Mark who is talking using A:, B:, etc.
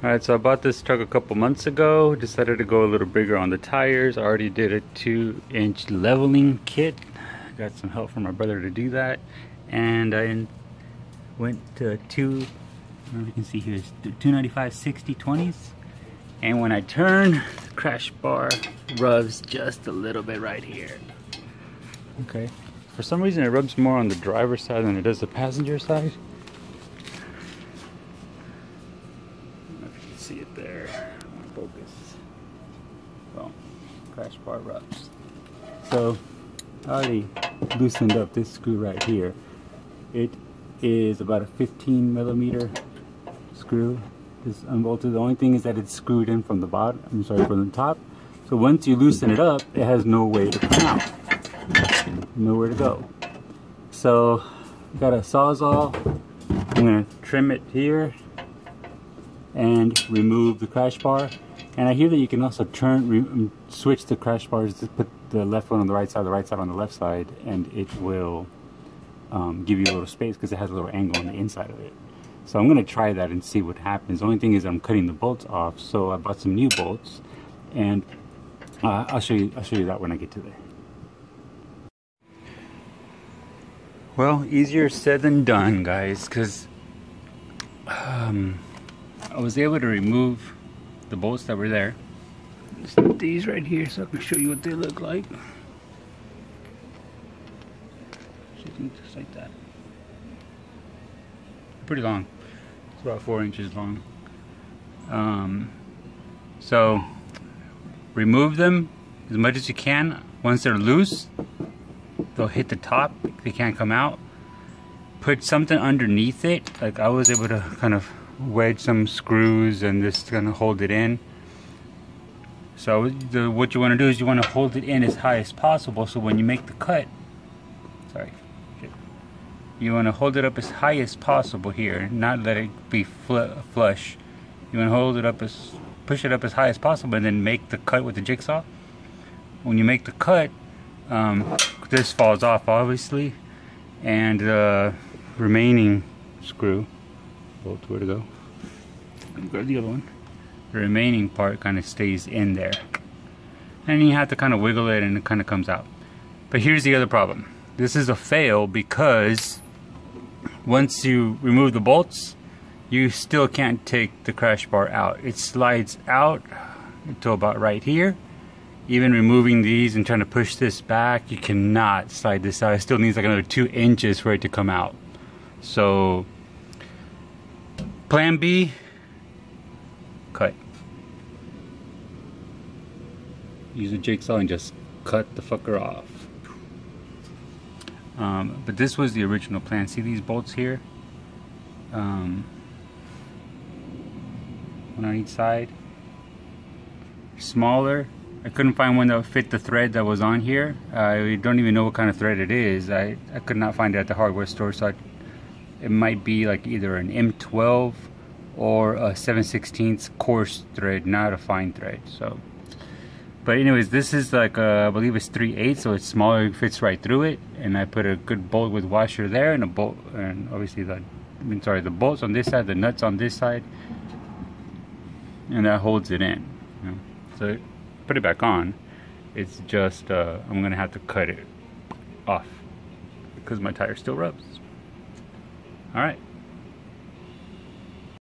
A: Alright, so I bought this truck a couple months ago. Decided to go a little bigger on the tires. I already did a 2-inch leveling kit. Got some help from my brother to do that. And I went to I don't know if you can see here, 295 60/20s. And when I turn, the crash bar rubs just a little bit right here. Okay. For some reason it rubs more on the driver's side than it does the passenger side. See it there. Focus. Boom. Crash bar rubs. So I already loosened up this screw right here. It is about a 15mm screw. This unbolted. The only thing is that it's screwed in from the bottom. I'm sorry, from the top. So once you loosen it up, it has no way to come out. Nowhere to go. So got a Sawzall. I'm gonna trim it here and remove the crash bar. And I hear that you can also switch the crash bars to put the left one on the right side on the left side, and it will give you a little space because it has a little angle on the inside of it. So I'm going to try that and see what happens. The only thing is I'm cutting the bolts off, so I bought some new bolts, and I'll show you that when I get to there. Well, easier said than done, guys, because I was able to remove the bolts that were there. Just these right here, so I can show you what they look like. Just like that. Pretty long. It's about 4 inches long. So remove them as much as you can. Once they're loose, they'll hit the top. They can't come out. Put something underneath it. Like I was able to kind of wedge some screws and just gonna hold it in. So what you want to do is you want to hold it in as high as possible, so when you make the cut, you want to hold it up as high as possible here, not let it be flush. You want to hold it up push it up as high as possible, and then make the cut with the jigsaw. When you make the cut, this falls off obviously, and the remaining screw, bolt, where to go? Grab the other one. The remaining part kind of stays in there, and you have to kind of wiggle it and it kind of comes out. But here's the other problem. This is a fail because once you remove the bolts, you still can't take the crash bar out. It slides out until about right here. Even removing these and trying to push this back, you cannot slide this out. It still needs like another 2 inches for it to come out. So plan B, cut. Use a jigsaw and just cut the fucker off. But this was the original plan. See these bolts here? One on each side. Smaller. I couldn't find one that would fit the thread that was on here. I don't even know what kind of thread it is. I could not find it at the hardware store, so it might be like either an M12 or a 7/16 coarse thread, not a fine thread. So, but anyways, this is like I believe it's 3/8, so it's smaller, it fits right through it. And I put a good bolt with washer there, and a bolt, and obviously the bolts on this side, the nuts on this side, and that holds it in. You know? So put it back on. It's just I'm gonna have to cut it off because my tire still rubs. All right.